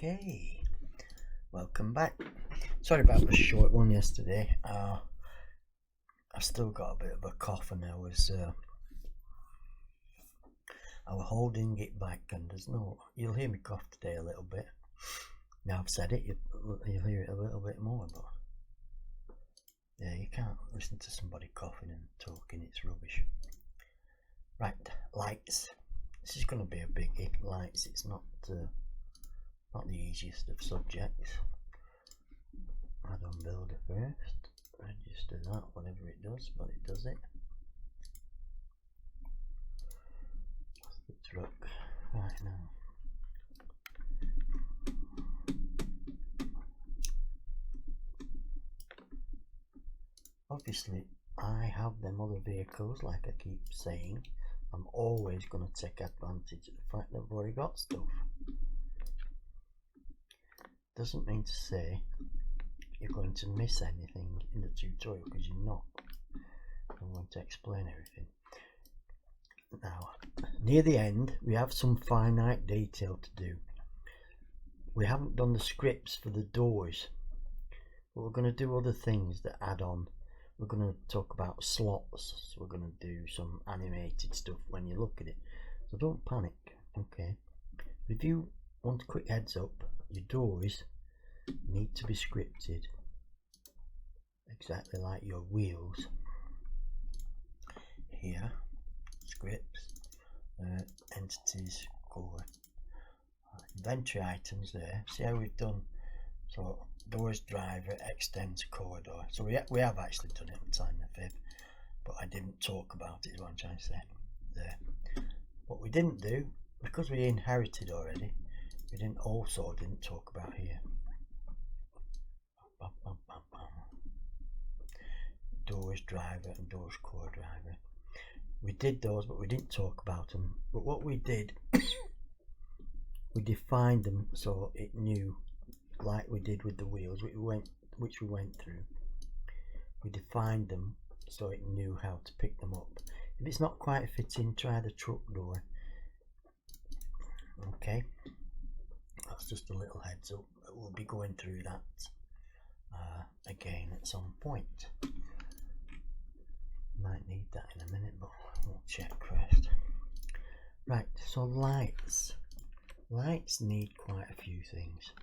Okay, welcome back. Sorry about the short one yesterday. I still got a bit of a cough, and I was holding it back, and you'll hear me cough today a little bit. Now I've said it, you'll hear it a little bit more, but yeah, you can't listen to somebody coughing and talking, it's rubbish. Right, lights. This is going to be a biggie. Lights, it's not the easiest of subjects. Add on builder first, register that, whatever it does, but it does it. That's the truck. Right now. Obviously, I have them other vehicles, like I keep saying. I'm always going to take advantage of the fact that I've already got stuff. Doesn't mean to say you're going to miss anything in the tutorial, because you're not. I'm going to explain everything. Now, near the end, we have some finite detail to do. We haven't done the scripts for the doors, but we're going to do other things that add on. We're going to talk about slots, so we're going to do some animated stuff when you look at it, so don't panic. Okay, if you want a quick heads up, your doors need to be scripted exactly like your wheels. Here, scripts, entities, core, inventory items there. See how we've done, so doors, driver, extends corridor. So we have actually done it on time the 5th, but I didn't talk about it, is what I'm trying to say there. What we didn't do, because we inherited already, we didn't talk about here. Doors, driver, and doors, core driver. We did those, but we didn't talk about them. But what we did, we defined them so it knew, like we did with the wheels, which we went through. We defined them so it knew how to pick them up. If it's not quite fitting, try the truck door. Okay, that's just a little heads up. We'll be going through that again at some point. Might need that in a minute, but we'll check first. Right, so lights need quite a few things.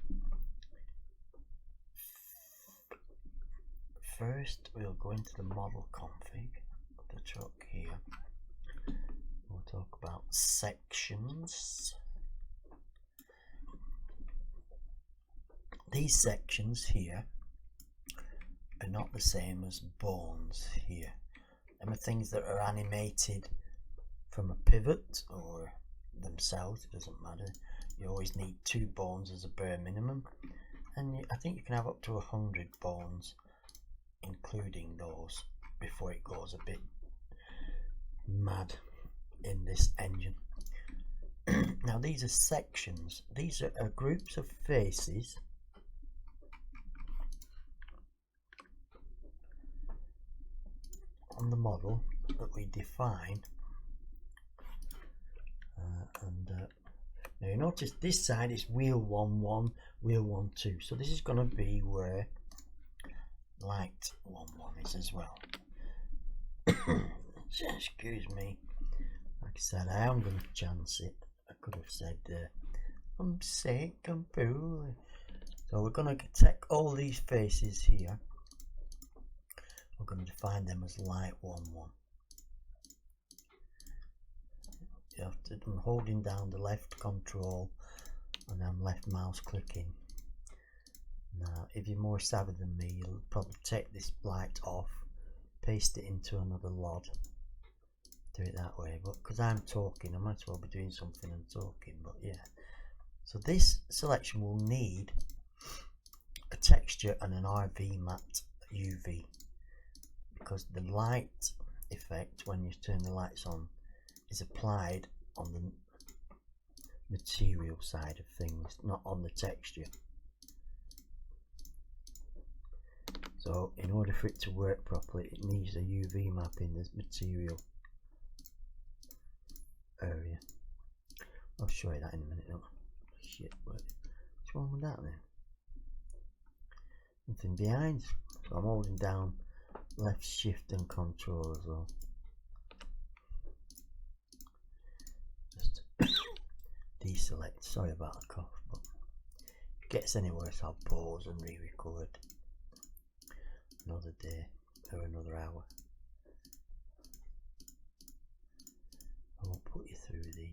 First, we'll go into the model config of the truck here. We'll talk about sections. These sections here are not the same as bones here. Them are things that are animated from a pivot or themselves, it doesn't matter. You always need 2 bones as a bare minimum, and I think you can have up to 100 bones including those before it goes a bit mad in this engine. Now these are sections, these are groups of faces on the model that we define, now you notice this side is wheel 1-1, wheel 1-2, so this is going to be where light 1-1 is as well. Excuse me, like I said, I am going to chance it. I could have said I'm sick, I'm poorly. So we're going to take all these faces here, we're going to define them as light 1-1. You have to, I'm holding down the left control and I'm left mouse clicking. Now if you're more savvy than me, you'll probably take this light off, paste it into another LOD, do it that way, but because I'm talking I might as well be doing something and talking. But yeah, so this selection will need a texture and an RV matte UV, because the light effect when you turn the lights on is applied on the material side of things, not on the texture. So in order for it to work properly, it needs a UV map in the material area. I'll show you that in a minute. Shit, just wrong with that then? Nothing behind. So I'm holding down left shift and control as well. Just deselect. Sorry about the cough, but if it gets any worse I'll pause and re-record another day or another hour. I won't put you through the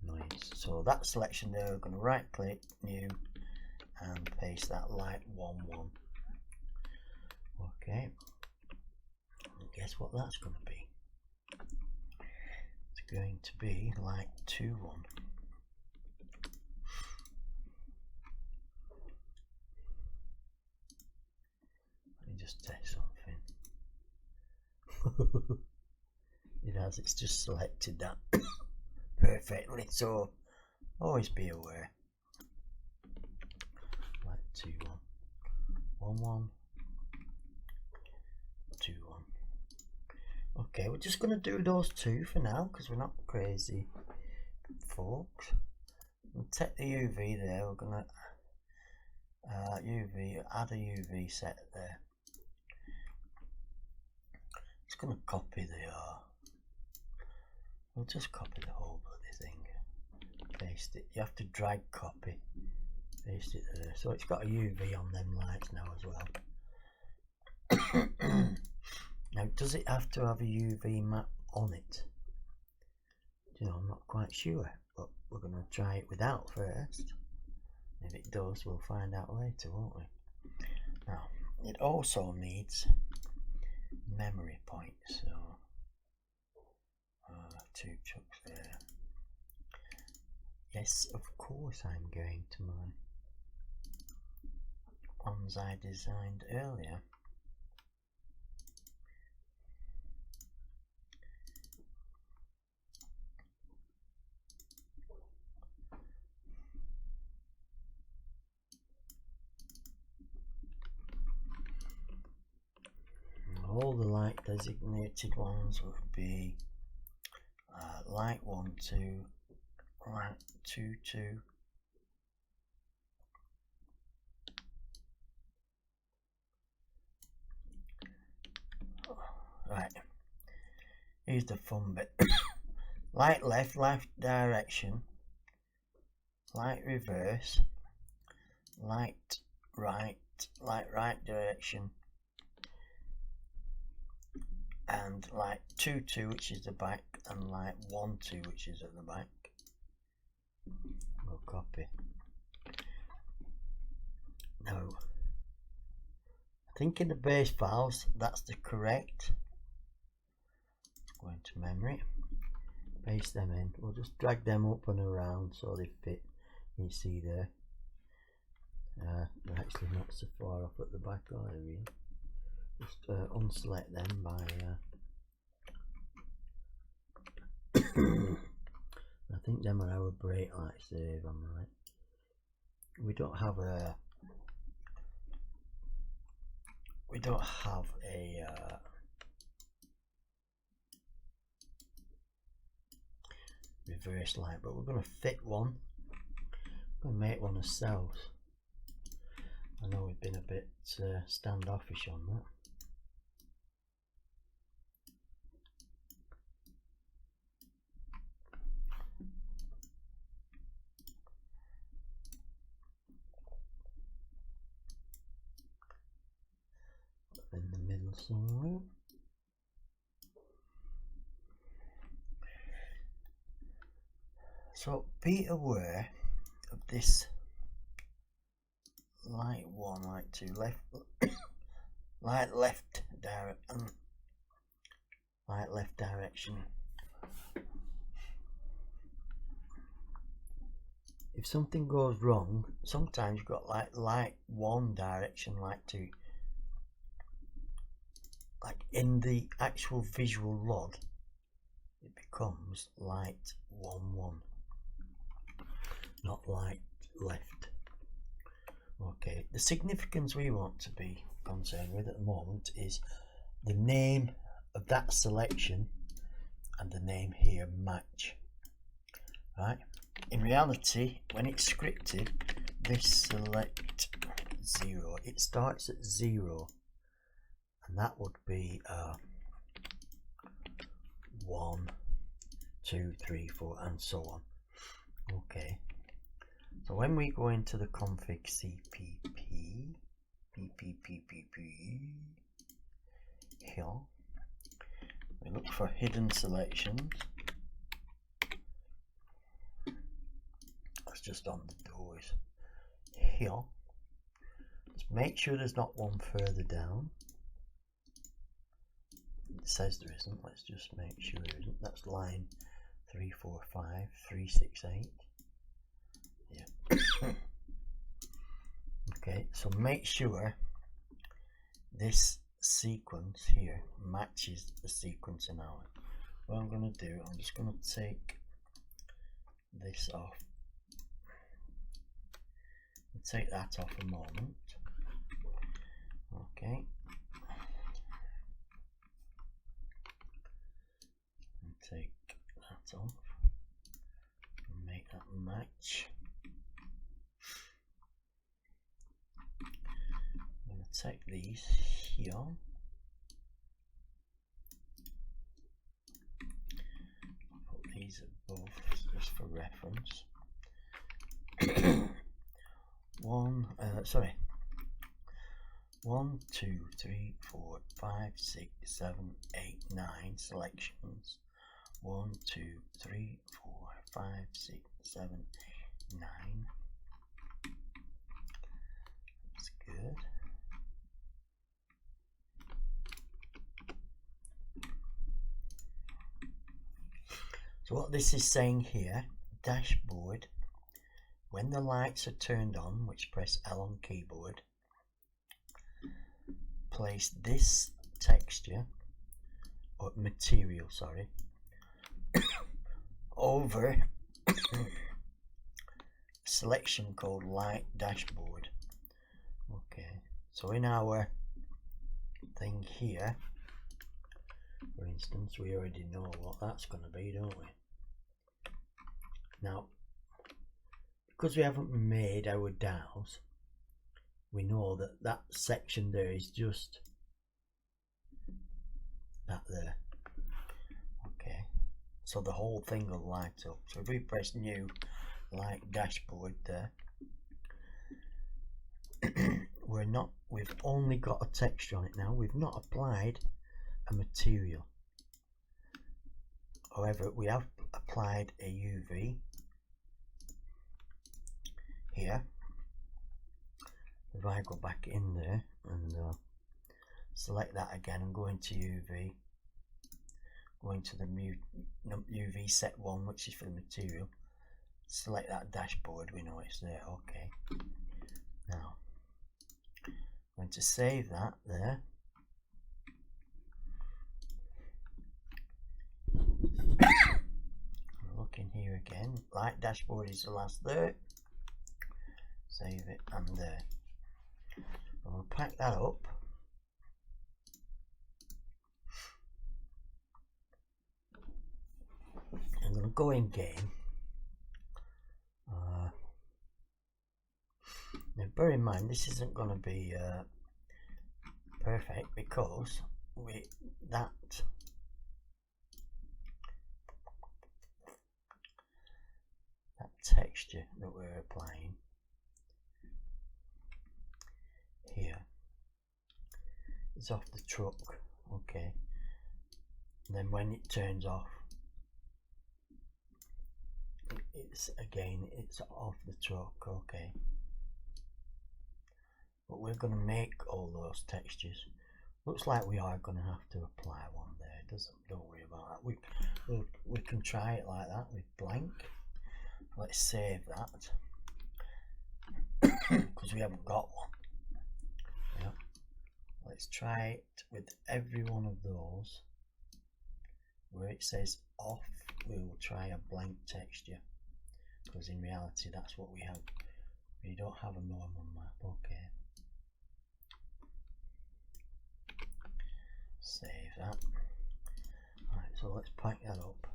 noise. So that selection there, we're going to right click, new, and paste that light 1-1. Okay, and guess what that's going to be? It's going to be light 2-1. Let me just test something. It has, it's just selected that perfectly, so always be aware. Light 2-1, 1-1, 2-1. Okay, we're just going to do those two for now because we're not crazy folks. We'll take the UV there, we're going to add a UV set there. Just going to copy we'll just copy the whole bloody thing, paste it. You have to drag copy, paste it there. So it's got a UV on them lights now as well. Now, does it have to have a UV map on it? You know, I'm not quite sure, but we're going to try it without first. If it does, we'll find out later, won't we? Now, it also needs memory points, so 2 chunks there. Yes, of course I'm going to my ones I designed earlier. All the light designated ones would be light 1, 2, light 2, 2, right, here's the fun bit. Light left, left direction, light reverse, light right direction, and light 2, 2, which is the back, and light 1, 2, which is at the back. We'll copy. Now, I think in the base files that's the correct. Go into memory, paste them in. We'll just drag them up and around so they fit. You see there. They're actually not so far off at the back, are they really? Just unselect them by I think them are our brake lights there, if I'm right. We don't have a reverse light, but we're going to fit one. We're going to make one ourselves. I know we've been a bit standoffish on that. In the middle somewhere. So be aware of this light 1, light 2, left, light left direction. If something goes wrong, sometimes you've got like light 1 direction, light 2. Like in the actual visual log, it becomes light 1, 1, not light left. Okay, the significance we want to be concerned with at the moment is the name of that selection and the name here match. Right, in reality, when it's scripted, this select 0, it starts at 0, and that would be 1, 2, 3, 4, and so on. Okay, so when we go into the config cpp here, we look for hidden selections. That's just on the doors here. Just make sure there's not one further down. It says there isn't. Let's just make sure there isn't. That's line 3, 4, 5, 3, 6, 8. Yeah. Okay, so make sure this sequence here matches the sequence in ours. What I'm going to do, I'm just going to take this off. I'll take that off a moment. Okay. And take that off and make that match. I'm going to take these here. Put these above just for reference. 1, 2, 3, 4, 5, 6, 7, 8, 9 selections. 1, 2, 3, 4, 5, 6, 7, 9. That's good. So what this is saying here, dashboard, when the lights are turned on, which press L on keyboard, place this texture, or material, sorry, over selection called light dashboard. Okay, so in our thing here, for instance, we already know what that's going to be, don't we? Now, because we haven't made our dials, we know that that section there is just that there. Okay, so the whole thing will light up. So if we press new light dashboard there, we've only got a texture on it now. We've not applied a material. However, we have applied a UV here. If I go back in there and select that again and go into UV, go into the UV set 1, which is for the material, select that dashboard, we know it's there. Okay, now I'm going to save that there. Look in here again, light dashboard is the last there. Save it, and there. I'm going to pack that up. I'm going to go in game. Now bear in mind, this isn't going to be perfect, because that texture that we're applying here is off the truck. Okay, and then when it turns off, it's off the truck. Okay, but we're going to make all those textures. Looks like we are going to have to apply one there. Don't worry about that. We can try it like that with blank. Let's save that because we haven't got one. Yeah. Let's try it with every one of those. Where it says off, we will try a blank texture, because in reality that's what we have. We don't have a normal map. Okay, save that. Alright, so let's pack that up.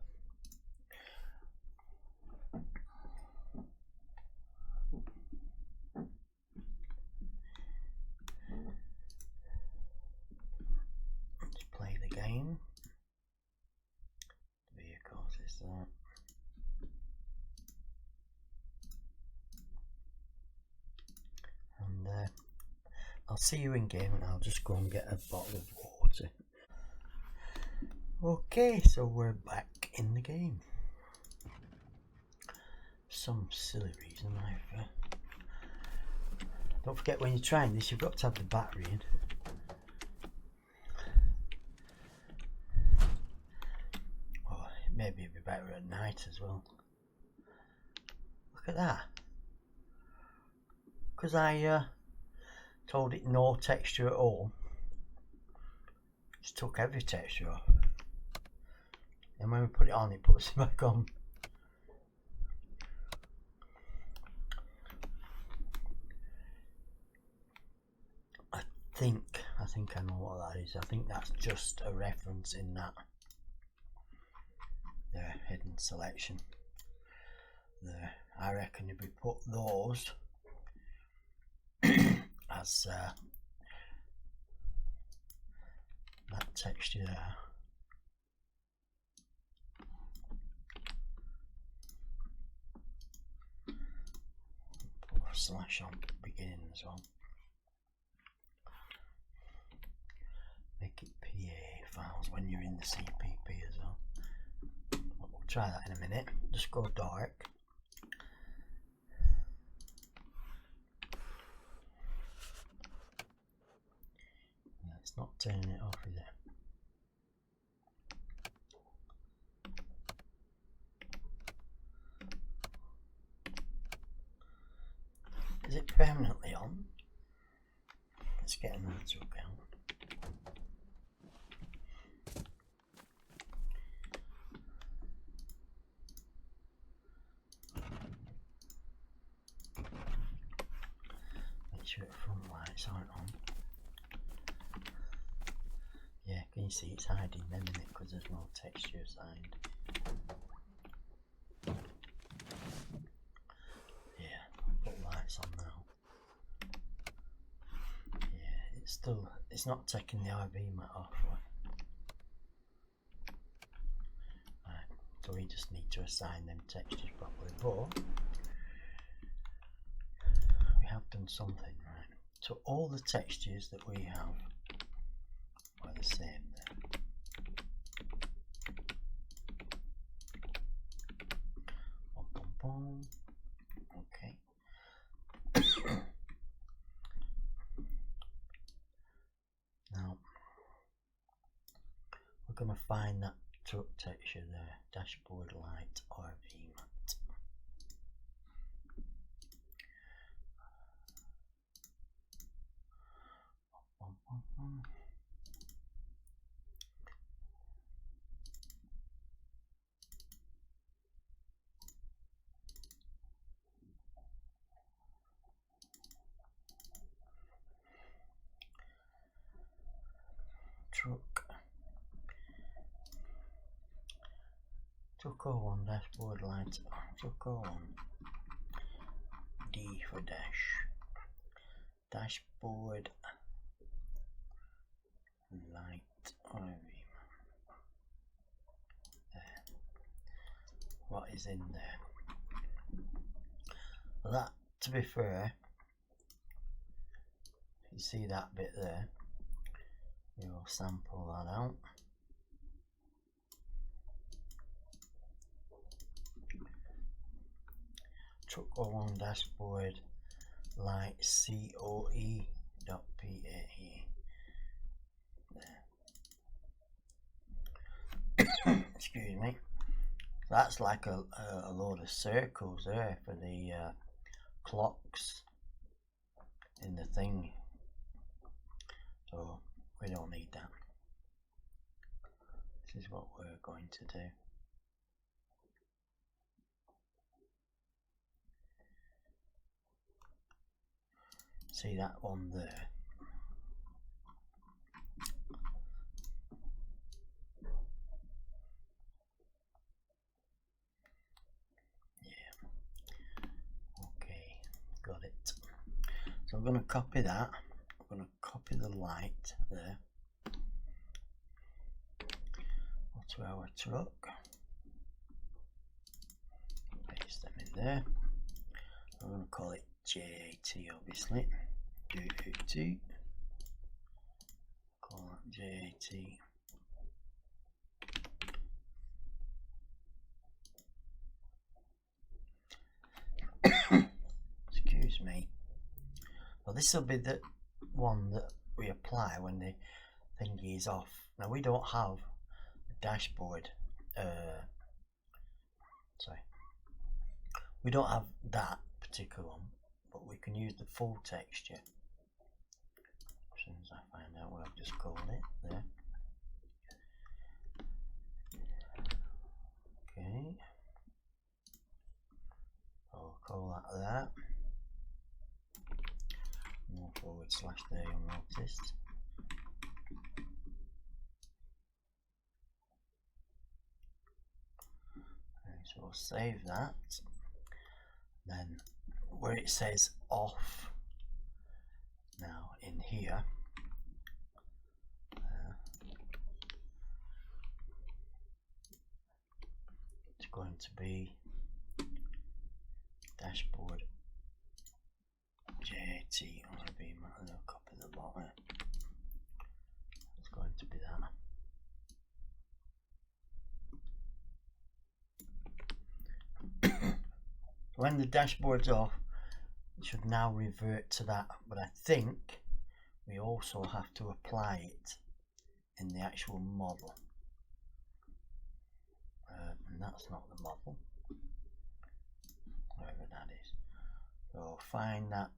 I'll see you in game, and I'll just go and get a bottle of water. Okay, so we're back in the game. For some silly reason I've don't forget, when you're trying this, you've got to have the battery in. Oh, maybe it'd be better at night as well. Look at that. Because I told it no texture at all, just took every texture off. And when we put it on, it puts it back on. I think I know what that is. I think that's just a reference in that the hidden selection there. I reckon if we put those as that texture there, put a slash on beginning as well. Make it PA files when you're in the CPP as well. We'll try that in a minute. Just go dark. Yeah, it's not turning it off, is it? Is it permanently on? Let's get another to account. Make sure the front lights aren't on. Yeah, can you see it's hiding them in it because there's no texture assigned. Yeah, put lights on now. Yeah, it's not taking the IV mat off. Right, so we just need to assign them textures properly, but we have done something, right? So all the textures that we have are the same there. Boom, boom, boom. Okay. Now we're going to find that truck texture there, dashboard light RV mat. Truck 01 dashboard light, truck 01 D for dash, dashboard light RV. There. What is in there? Well, that, to be fair, you see that bit there, we will sample that out. Truck 01 dashboard light COE.PAE. There. Excuse me. That's like a load of circles there for the clocks in the thing. So we don't need that. This is what we're going to do. See that one there? Yeah. Okay, got it. So I'm going to copy that. I'm going to copy the light there. Go to our truck. Paste them in there. I'm going to call it JAT, obviously. JAT. call that JAT. Excuse me. Well, this will be the one that we apply when the thingy is off. Now we don't have a dashboard. Sorry, we don't have that particular one, but we can use the full texture. As soon as I find out what I've just called it, there. Okay. I'll call that that. No / there, you'll notice. So we'll save that. Then where it says off, now in here, it's going to be dashboard JAT. I'm going to be my little copy of the bottom. It's going to be that. When the dashboard's off, it should now revert to that, but I think we also have to apply it in the actual model, and that's not the model, whatever that is. So find that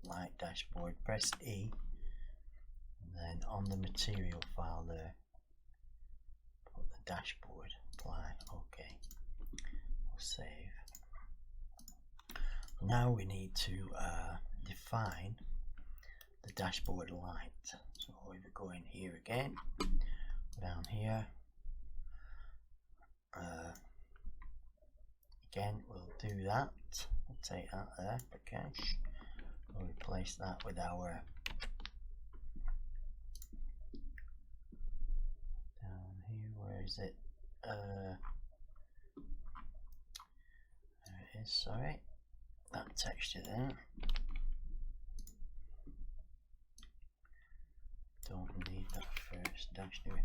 light dashboard, press E, and then on the material file there, put the dashboard, apply, okay, we'll save. Now we need to define the dashboard light. So if we go in here again, down here, again we'll do that. We'll take that there for cache. We'll replace that with our down here. Where is it? There it is. Sorry. That texture there. Don't need that first dash, do we?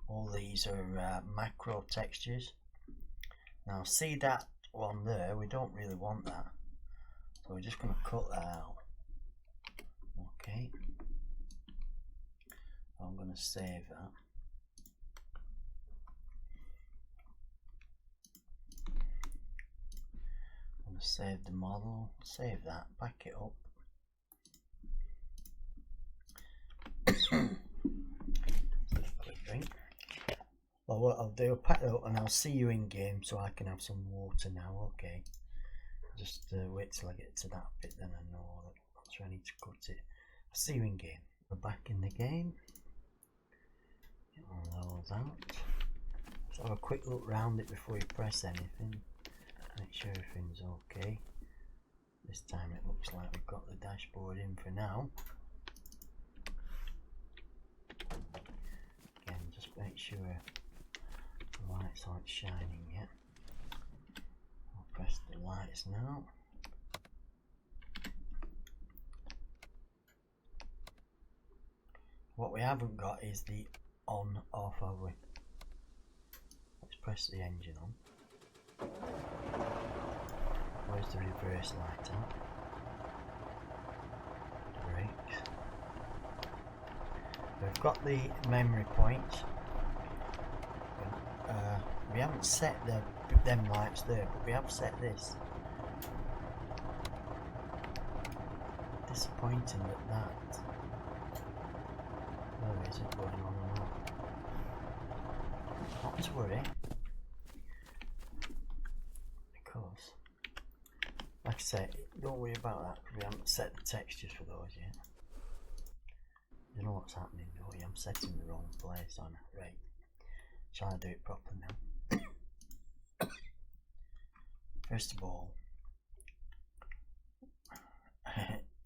All these are macro textures. Now see that one there, we don't really want that, so we're just going to cut that out. Okay, I'm going to save that. Save the model, save that, back it up. Quick drink. Well, what I'll do, I'll pack it up and I'll see you in game so I can have some water now. Okay, just wait till I get to that bit, then I know that's where I need to cut it. I'll see you in game. We're back in the game. Get all those out. Just have a quick look round it before you press anything. Make sure everything's okay. This time it looks like we've got the dashboard in for now. Again, just make sure the lights aren't shining yet. I'll press the lights now. What we haven't got is the on off, have we? Let's press the engine on. Where's the reverse light at? Brakes. We've got the memory points. We haven't set them lights there, but we have set this. Disappointing that. Where is it going on and on? Not to worry. Because, like I say, don't worry about that because we haven't set the textures for those yet. You know what's happening though, I'm setting the wrong place on it. Right, shall I do it properly now? First of all,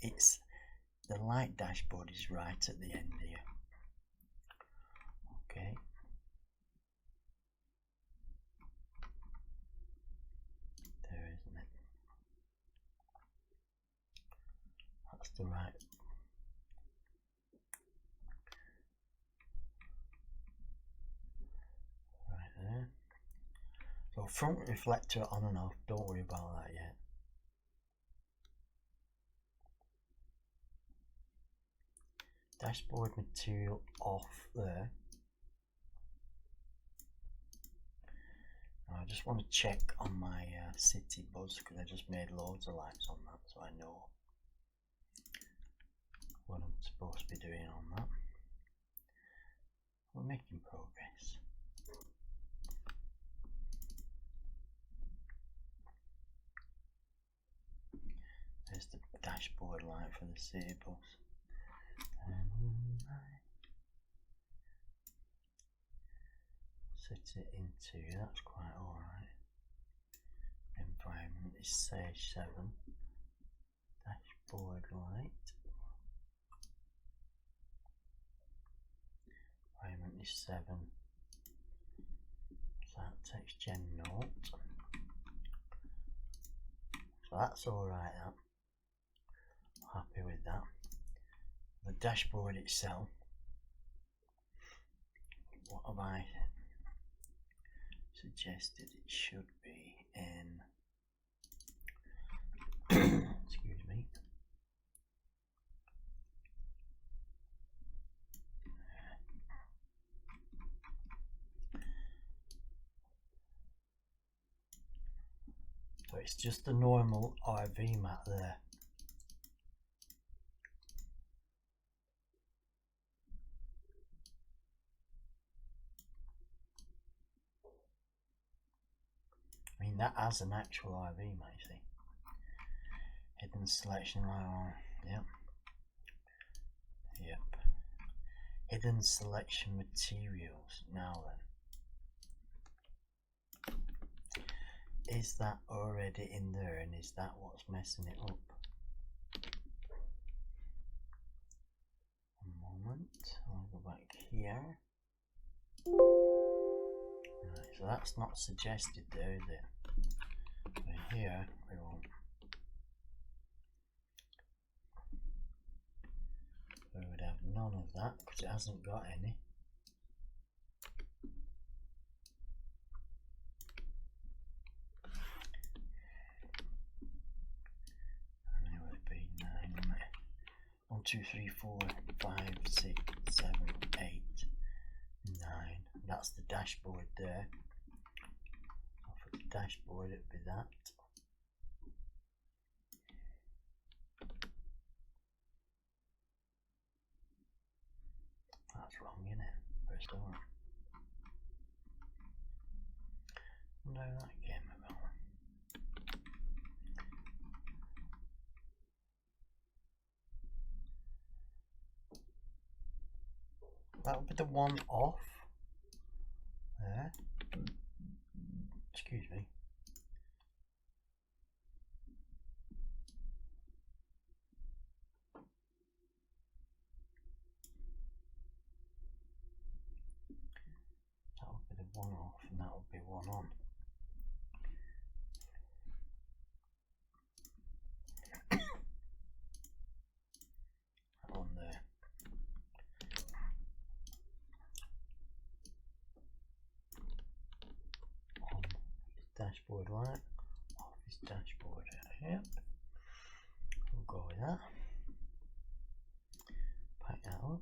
it's the light dashboard is right at the end here. Okay. There, isn't it? That's the right. front reflector on and off, don't worry about that yet. Dashboard material off there. Now I just want to check on my city buzz because I just made loads of lights on that, so I know what I'm supposed to be doing on that. We're making progress. There's the dashboard light for the city bus. Set it into, that's quite alright. Environment is say 7. Dashboard light. Environment is 7. So that text gen note. So that's alright, that. Happy with that. The dashboard itself, what have I suggested it should be in? Excuse me. So it's just a normal RV mat there. I mean, that has an actual RV mat, you see. Hidden selection, yep. Yep. Hidden selection materials. Now then. Is that already in there, and is that what's messing it up? One moment, I'll go back here. Right, so that's not suggested there, is it? But here we won't. We would have none of that because it hasn't got any. And it would be 9, wouldn't it? 1, 2, 3, 4, 5, 6, 7, 8, 9. That's the dashboard there. So for the dashboard it'd be that. That's wrong, isn't it? First one. No, that came about. That would be the one off there. Excuse me. That would be the one off, and that would be one on. That one there. On dashboard light, off is dashboard. Yep. We'll go with that. Pack that up.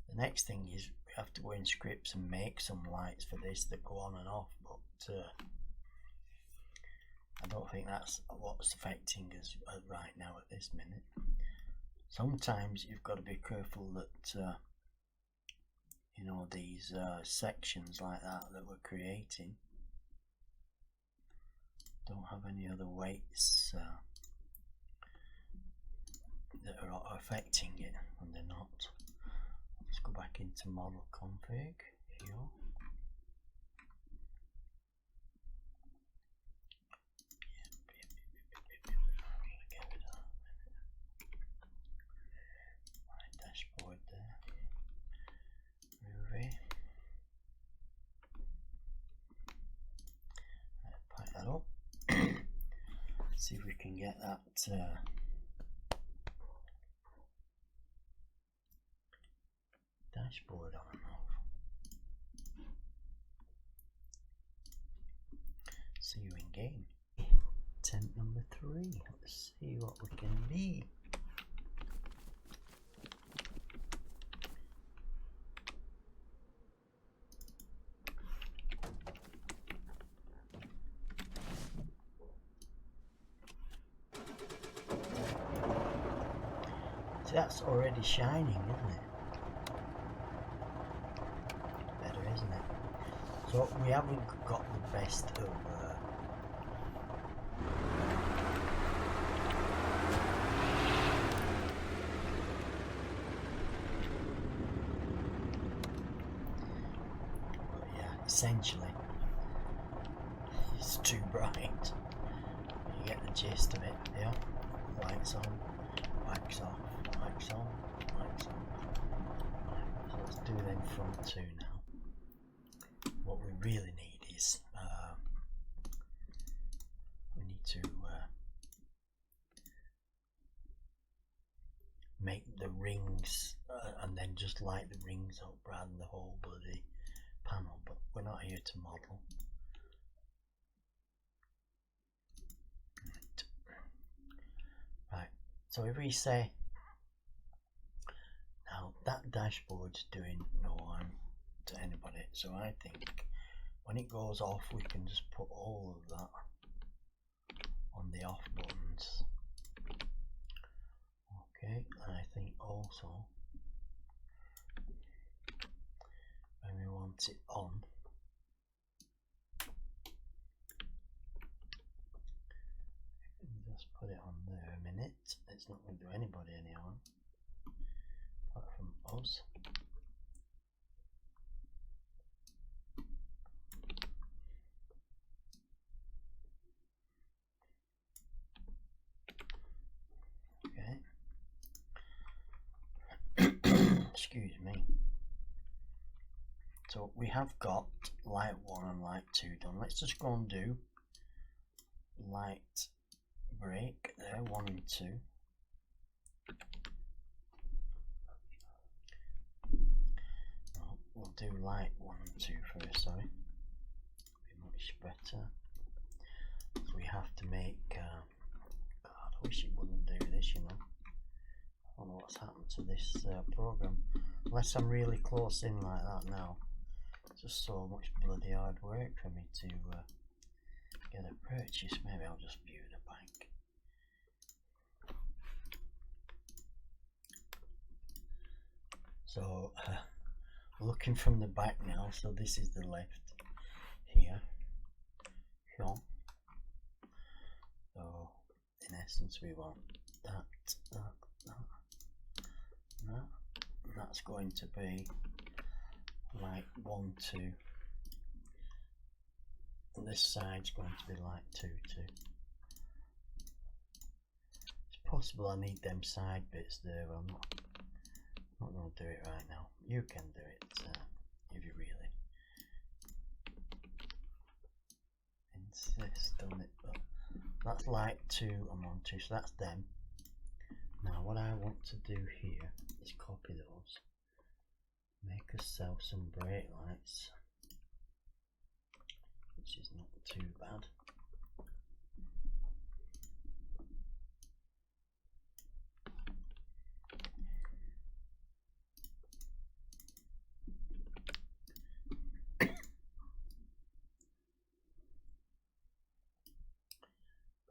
The next thing is we have to go in scripts and make some lights for this that go on and off, but I don't think that's what's affecting us right now at this minute. Sometimes you've got to be careful that you know, these sections like that we're creating don't have any other weights that are affecting it, and they're not. Let's go back into model config here. My dashboard there. Movie. Pack that up. See if we can get get that dashboard on and off. See you in game. Attempt number 3. Let's see what we can be. So that's already shining, isn't it? Better, isn't it? So we haven't got the best of but yeah, essentially it's too bright. You get the gist of it, yeah? Lights on, wax off, wax on, wax on. So let's do them front 2 now. What we really need is we need to make the rings and then just light the rings up rather than the whole bloody panel, but we're not here to model. Right, so if we say now that dashboard's doing no harm to anybody, so I think when it goes off we can just put all of that on the off buttons. Okay, and I think also when we want it on, just put it on there a minute. It's not going to do anybody any harm apart from us. Excuse me. So we have got light 1 and light 2 done. Let's just go and do light break there, 1 and 2. No, we'll do light 1 and 2 first, sorry. Be much better. So we have to make God, I wish it wouldn't do this, you know. I don't know what's happened to this program. Unless I'm really close in like that now. It's just so much bloody hard work for me to get a purchase. Maybe I'll just view the bank. So looking from the back now, so this is the left here. So in essence we want that. That's going to be like 1, 2. And this side's going to be like 2, 2. It's possible I need them side bits there. I'm not going to do it right now. You can do it if you really insist on it. But that's like 2 and 1, 2. So that's them. Now what I want to do here is copy those, make ourselves some brake lights, which is not too bad.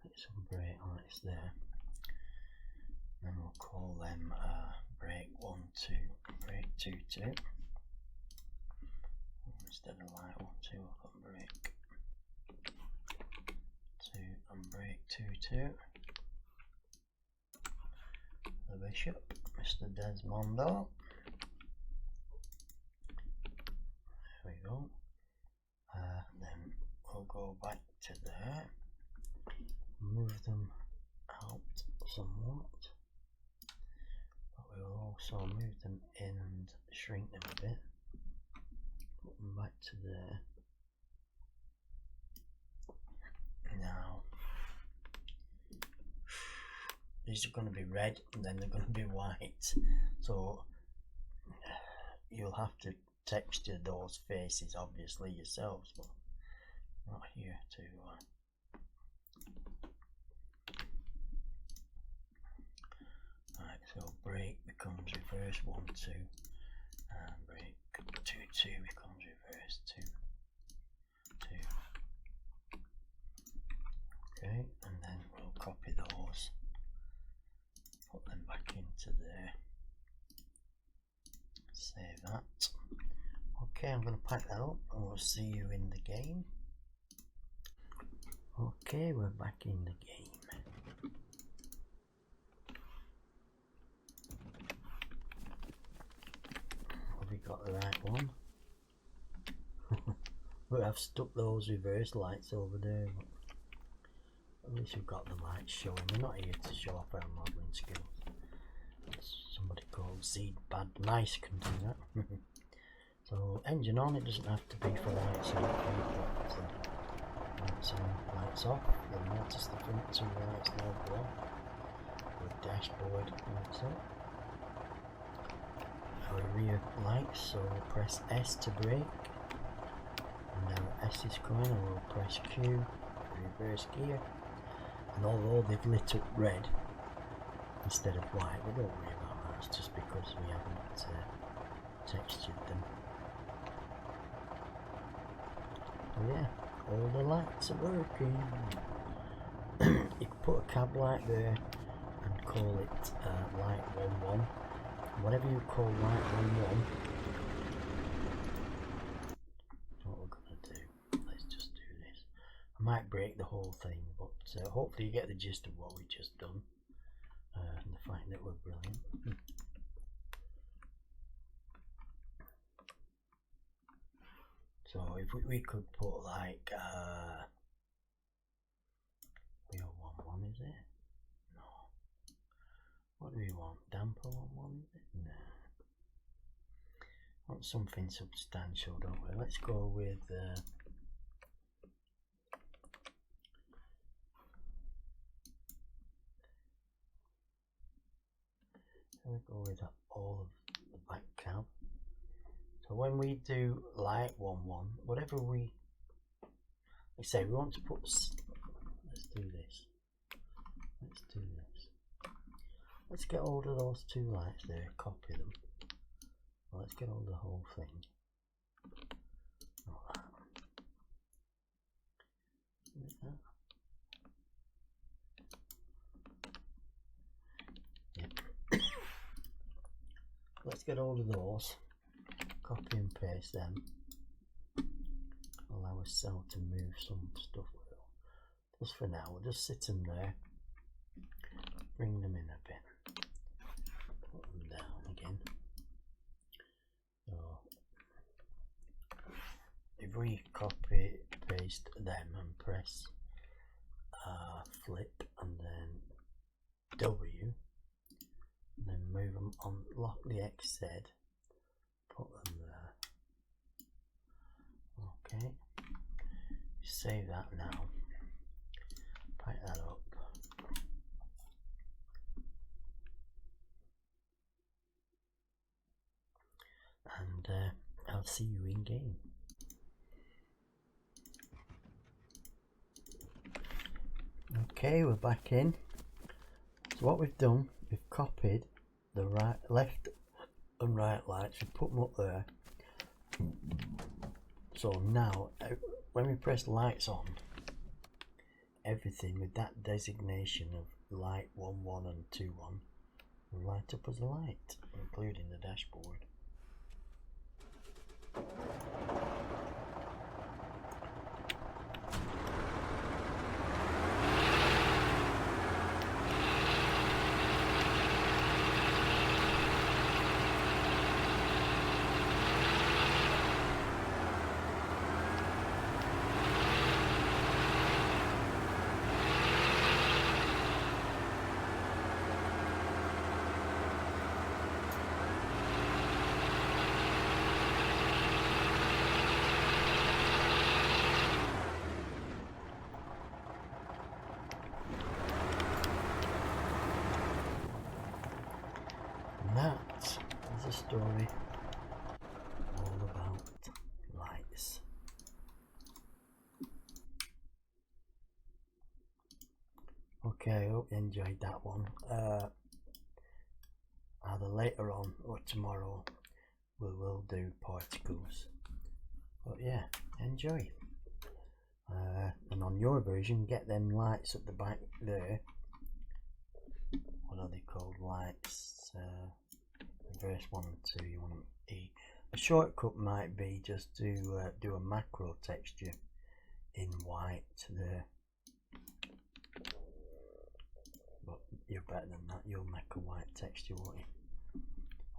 Put some brake lights there. Then we'll call them brake 1, 2, brake 2, 2. Instead of light 1, 2, we'll put brake 2 and brake 2, 2. The Bishop, Mr. Desmondo. There we go. Then we'll go back to there. Move them out somewhat. We'll also move them in and shrink them a bit. Put them back to there. Now, these are going to be red and then they're going to be white, so you'll have to texture those faces obviously yourselves, but not here to right, so break becomes reverse 1 2, and break 2 2 becomes reverse 2 2. Okay, and then we'll copy those, put them back into there, save that. Okay, I'm going to pack that up and we'll see you in the game. Okay, we're back in the game. Have we got the right one? But I've stuck those reverse lights over there. At least we've got the lights showing. We're not here to show off our modelling skills. Somebody called Seed Bad Nice can do that. So engine on, it doesn't have to be for lights on. Lights on, lights off. You'll notice the front two lights now go on. The dashboard lights up. Our rear lights, so we'll press S to brake. And now S is going, and we'll press Q, reverse gear. And although they've lit up red instead of white, we don't worry about that, it's just because we haven't textured them. So yeah, all the lights are working. You can put a cab light there and call it light 11. Whatever you call light 11, what we're going to do, let's just do this. I might break the whole thing, but hopefully you get the gist of what we just done, and the fact that we're brilliant. So if we could put like we don't want one, is it? No. What do we want? Damper one, is it? No. Want something substantial, don't we? Let's go with all of the back cab. So when we do light 11, whatever we say, we want to put, let's do this. Let's get hold of those two lights there, copy them. Well, let's get hold of the whole thing. Not that. Is that? Yep. Let's get hold of those. Copy and paste them. Allow us cell to move some stuff. Just for now, we'll just sit them there. Bring them in a bit. Put them down again. So if we copy paste them and press flip and then W, and then move them on, lock the XZ. Put them there. Okay. Save that now. Pack that up. And I'll see you in game. Okay, we're back in. So what we've done, we've copied the right, left and right lights, we put them up there. So now when we press lights on, everything with that designation of light 11 and 21 will light up as a light, including the dashboard. that is a story all about lights. Okay, I hope you enjoyed that one. Either later on or tomorrow we will do particles. But yeah, enjoy. And on your version, get them lights at the back there. What are they called? Lights. Verse 1 and 2. You want them E. A shortcut might be just to do a macro texture in white there. But you're better than that. You'll make a white texture, won't you?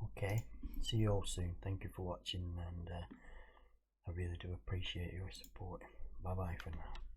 Okay. See you all soon. Thank you for watching, and I really do appreciate your support. Bye bye for now.